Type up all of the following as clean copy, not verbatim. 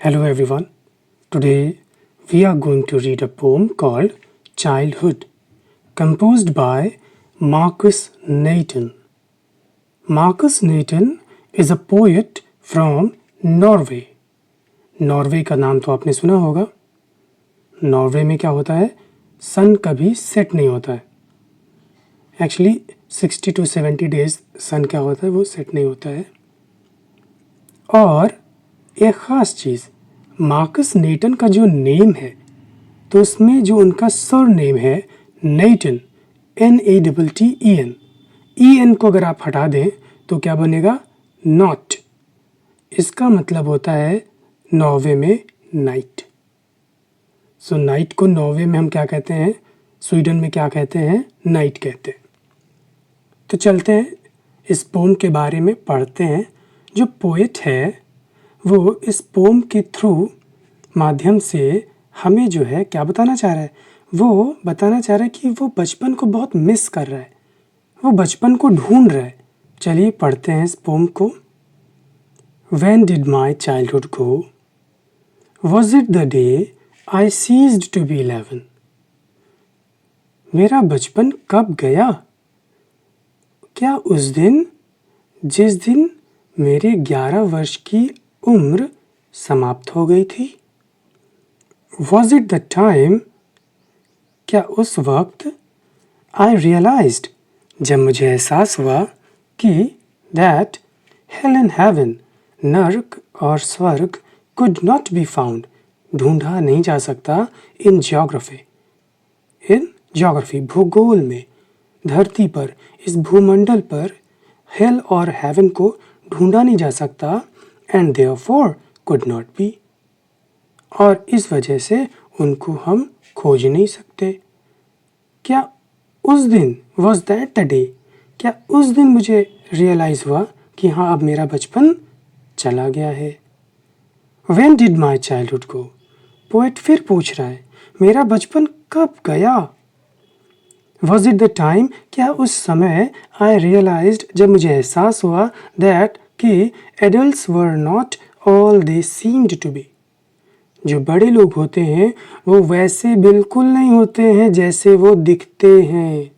Hello everyone. Today we are going to read a poem called Childhood, composed by Marcus Nathan. Marcus Nathan is a poet from Norway. Norway का नाम तो आपने सुना होगा. Norway में क्या होता है, सन कभी सेट नहीं होता है. एक्चुअली 60 to 70 डेज सन क्या होता है वो सेट नहीं होता है. और एक ख़ास चीज़, मार्कस नेटन का जो नेम है तो उसमें जो उनका सर नेम है नेटन, NATTEN, EN को अगर आप हटा दें तो क्या बनेगा, नॉट. इसका मतलब होता है नॉर्वे में नाइट. सो नाइट को नॉर्वे में हम क्या कहते हैं, स्वीडन में क्या कहते हैं, नाइट कहते हैं. तो चलते हैं इस पोम के बारे में पढ़ते हैं. जो पोएट है वो इस पोम के थ्रू माध्यम से हमें जो है क्या बताना चाह रहा है, वो बताना चाह रहा है कि वो बचपन को बहुत मिस कर रहा है, वो बचपन को ढूंढ रहा है. चलिए पढ़ते हैं इस पोम को. When did my childhood go? Was it the day I ceased to be 11? मेरा बचपन कब गया? क्या उस दिन जिस दिन मेरे 11 वर्ष की उम्र समाप्त हो गई थी? Was it the time? क्या उस वक्त I realized, जब मुझे एहसास हुआ कि that hell and heaven, नर्क और स्वर्ग could not be found, ढूंढा नहीं जा सकता in geography, भूगोल में, धरती पर, इस भूमंडल पर hell और heaven को ढूंढा नहीं जा सकता and therefore could not be, और इस वजह से उनको हम खोज नहीं सकते. क्या उस दिन was that the day, क्या उस दिन मुझे रियलाइज़ हुआ कि हाँ अब मेरा बचपन चला गया है. When did my childhood go? Poet फिर पूछ रहा है मेरा बचपन कब गया. Was it the time, क्या उस समय I realized, जब मुझे एहसास हुआ that कि adults were not all they seemed to be, जो बड़े लोग होते हैं वो वैसे बिल्कुल नहीं होते हैं जैसे वो दिखते हैं.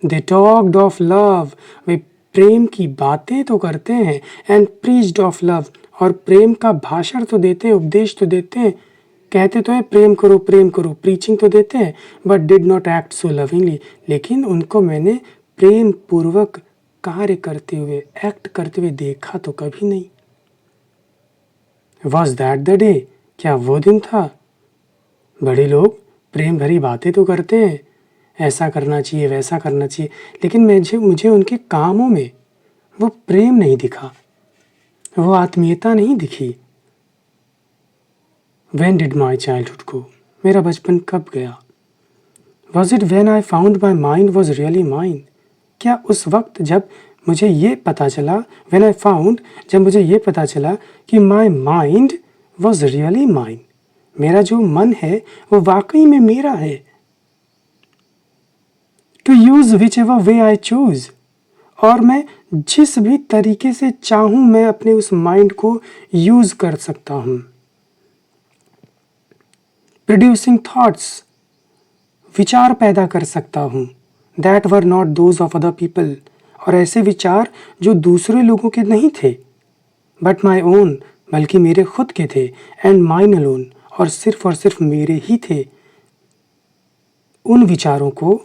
They talked of love, वे प्रेम की बातें तो करते हैं, and preached of love, और प्रेम का भाषण तो देते हैं, उपदेश तो देते हैं, कहते तो हैं प्रेम करो, प्रीचिंग तो देते हैं, but did not act so lovingly, लेकिन उनको मैंने प्रेम पूर्वक कार्य करते हुए, एक्ट करते हुए देखा तो कभी नहीं. Was that the day, क्या वो दिन था. बड़े लोग प्रेम भरी बातें तो करते हैं, ऐसा करना चाहिए वैसा करना चाहिए, लेकिन मुझे उनके कामों में वो प्रेम नहीं दिखा, वो आत्मीयता नहीं दिखी. When did my childhood go? मेरा बचपन कब गया. Was it when I found my mind was really mine? क्या उस वक्त जब मुझे ये पता चला, when I found, जब मुझे ये पता चला कि my mind was really mine, मेरा जो मन है वो वाकई में मेरा है. To use whichever way I choose, और मैं जिस भी तरीके से चाहूँ मैं अपने उस माइंड को यूज़ कर सकता हूँ. Producing thoughts, विचार पैदा कर सकता हूँ, that were not those of other people, और ऐसे विचार जो दूसरे लोगों के नहीं थे, but my own, बल्कि मेरे खुद के थे, and mine alone, और सिर्फ मेरे ही थे. उन विचारों को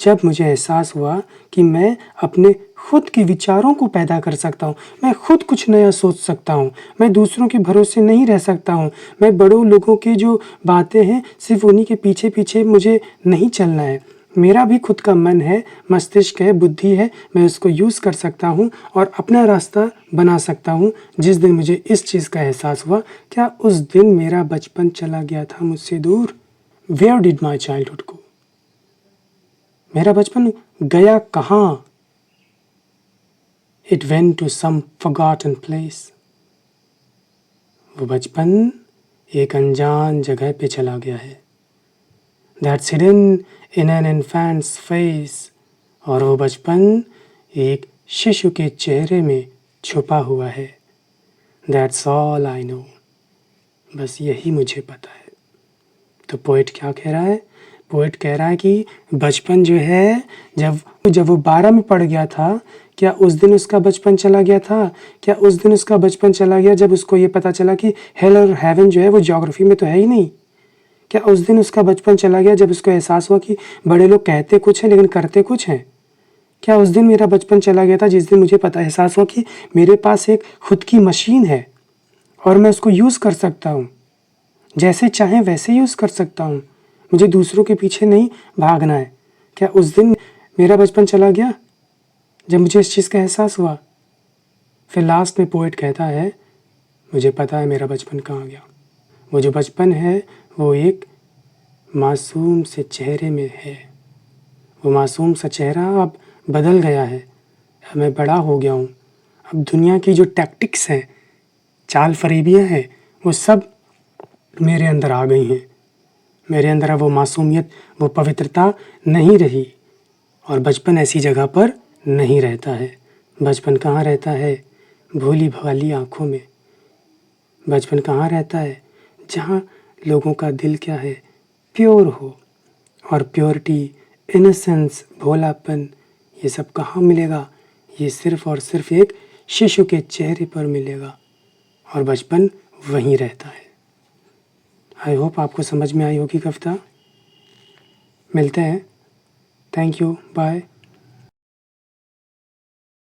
जब मुझे एहसास हुआ कि मैं अपने खुद के विचारों को पैदा कर सकता हूँ, मैं खुद कुछ नया सोच सकता हूँ, मैं दूसरों के भरोसे नहीं रह सकता हूँ, मैं बड़ों लोगों की जो बातें हैं सिर्फ उन्हीं के पीछे पीछे मुझे नहीं चलना है, मेरा भी खुद का मन है, मस्तिष्क है, बुद्धि है, मैं उसको यूज़ कर सकता हूँ और अपना रास्ता बना सकता हूँ. जिस दिन मुझे इस चीज़ का एहसास हुआ, क्या उस दिन मेरा बचपन चला गया था मुझसे दूर. Where did my childhood go? मेरा बचपन गया कहाँ. It went to some forgotten place. वो बचपन एक अनजान जगह पे चला गया है. That's hidden in an infant's face. और वो बचपन एक शिशु के चेहरे में छुपा हुआ है. That's all I know. बस यही मुझे पता है। तो पोएट क्या कह रहा है? पोएट कह रहा है कि बचपन जो है, जब वो 12 में पढ़ गया था, क्या उस दिन उसका बचपन चला गया था? क्या उस दिन उसका बचपन चला गया जब उसको ये पता चला कि हेल और हेवन जो है वो ज्योग्राफी में तो है ही नहीं? क्या उस दिन उसका बचपन चला गया जब उसको एहसास हुआ कि बड़े लोग कहते कुछ हैं लेकिन करते कुछ हैं? क्या उस दिन मेरा बचपन चला गया था जिस दिन मुझे एहसास हुआ कि मेरे पास एक खुद की मशीन है और मैं उसको यूज़ कर सकता हूँ, जैसे चाहें वैसे यूज़ कर सकता हूँ, मुझे दूसरों के पीछे नहीं भागना है? क्या उस दिन मेरा बचपन चला गया जब मुझे इस चीज़ का एहसास हुआ? फिर लास्ट में पोएट कहता है, मुझे पता है मेरा बचपन कहाँ गया। वो जो बचपन है वो एक मासूम से चेहरे में है। वो मासूम सा चेहरा अब बदल गया है। अब मैं बड़ा हो गया हूँ। अब दुनिया की जो टैक्टिक्स हैं, चाल फरेबियाँ हैं, वो सब मेरे अंदर आ गई हैं। मेरे अंदर अब वो मासूमियत, वो पवित्रता नहीं रही। और बचपन ऐसी जगह पर नहीं रहता है। बचपन कहाँ रहता है? भोली भाली आँखों में। बचपन कहाँ रहता है? जहाँ लोगों का दिल क्या है? प्योर हो। और प्योरिटी, इनोसेंस, भोलापन, ये सब कहाँ मिलेगा? ये सिर्फ़ और सिर्फ़ एक शिशु के चेहरे पर मिलेगा। और बचपन वहीं रहता है। आई होप आपको समझ में आई होगी कविता। मिलते हैं। Thank you. बाय।